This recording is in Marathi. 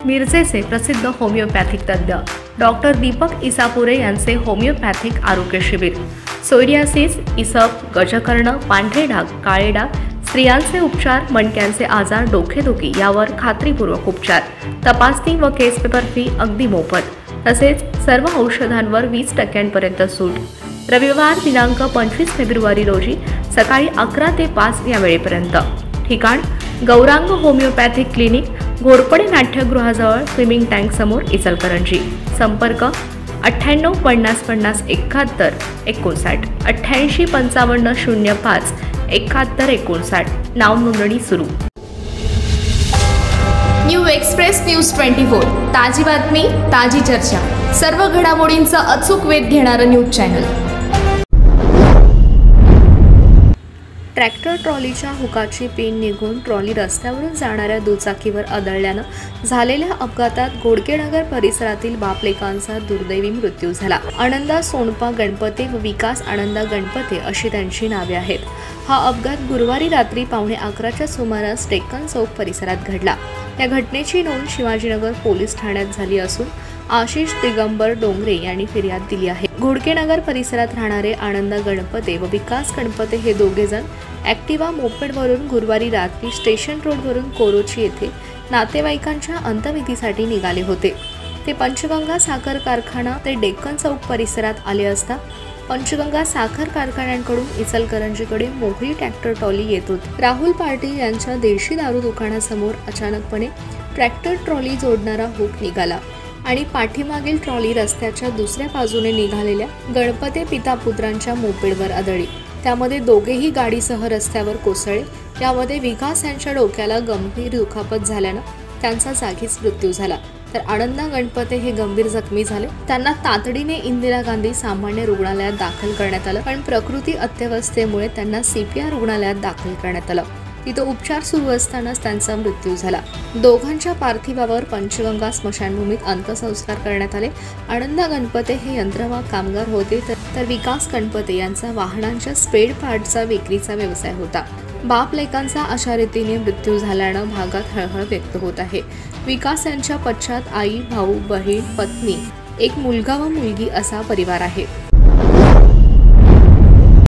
मिरजेचे प्रसिद्ध होमिओपॅथिक तज्ज्ञ डॉक्टर दीपक इसापुरे यांचे होमिओपॅथिक आरोग्य शिबिर। सोरियासिस, इसप, गजकर्ण, पांढरे डाग, काळे डाग, स्त्रियांचे उपचार, मणक्यांचे आजार, डोकेदुखी यावर खात्रीपूर्वक उपचार, तपासणी व केस पेपर फी अगदी मोफत, तसेच सर्व औषधांवर 20% सूट। रविवार दिनांक 25 फेब्रुवारी रोजी सकाळी 11 ते 5 या वेळेपर्यंत। ठिकाण गौरांग होमिओपॅथिक क्लिनिक, घोरपडे नाट्यगृहाजवळ, स्विमिंग टँक समोर, इचलकरंजी। संपर्क 98 50 50 71 59, 88 55 05 71 59। नाव नोंदणी सुरू। न्यू एक्सप्रेस न्यूज 24, ताजी बातमी, ताजी चर्चा, सर्व घडामोडींचा अचूक वेध घेणारं न्यूज चॅनल। ट्रॅक्टर ट्रॉलीच्या हुकाची पिन निघून ट्रॉली रस्त्यावरून जाणाऱ्या दुचाकीवर आदळल्यानं झालेल्या अपघातात घोडकेनगर परिसरातील बापलेकांचा दुर्दैवी मृत्यू झाला। आनंदा सोनपा गणपते व विकास आनंदा गणपते अशी त्यांची नावे आहेत। हा अपघात गुरुवारी रात्री 11:15च्या सुमारास डेक्कन चौक परिसरात घडला। या घटनेची नोंद शिवाजीनगर पोलीस ठाण्यात झाली असून आशिष दिगंबर डोंगरे यांनी फिर्याद दिली आहे। घोडकेनगर परिसरात राहणारे आनंदा गणपते व विकास गणपते हे दोघे जण ॲक्टिवा मोपेडवरून गुरुवारी रात्री स्टेशन रोडवरून कोरोची येथे नातेवाईकांच्या अंत्यविधीसाठी निघाले होते। ते पंचगंगा साखर कारखाना ते डेक्कन चौक परिसरात आले असता पंचगंगा साखर कारखान्यांकडून इचलकरंजीकडे मोकळी ट्रॅक्टर ट्रॉली येत होती। राहुल पाटील यांच्या देशी दारू दुकानासमोर अचानकपणे ट्रॅक्टर ट्रॉली जोडणारा हुक निघाला आणि पाठीमागील ट्रॉली रस्त्याच्या दुसऱ्या बाजूने निघालेल्या गणपते पिता पुत्रांच्या मोपेडवर आदळली। त्यामध्ये दोघेही गाडीसह रस्त्यावर कोसळले। यामध्ये विकास यांच्या डोक्याला गंभीर दुखापत झाल्यानं त्यांचा जागीच मृत्यू झाला, तर आनंदा गणपते हे गंभीर जखमी झाले। त्यांना तातडीने इंदिरा गांधी सामान्य रुग्णालयात दाखल करण्यात आलं, पण प्रकृती अत्यवस्थेमुळे त्यांना CPR रुग्णालयात दाखल करण्यात आलं। तिथं उपचार सुरू असतानाच त्यांचा मृत्यू झाला। दोघांच्या पार्थिवावर पंचगंगा स्मशानभूमीत अंत्यसंस्कार करण्यात आले। आनंदा गणपते हे यंत्रमाग कामगार होते, तर विकास गणपते यांचा वाहनांच्या स्पेअर पार्टचा विक्रीचा व्यवसाय होता। बापलेकांचा अशा रीतीने मृत्यू झाल्यानं भागात हळहळ व्यक्त होत आहे। विकास यांच्या पश्चात आई, भाऊ, बहीण, पत्नी, एक मुलगा व मुलगी असा परिवार आहे।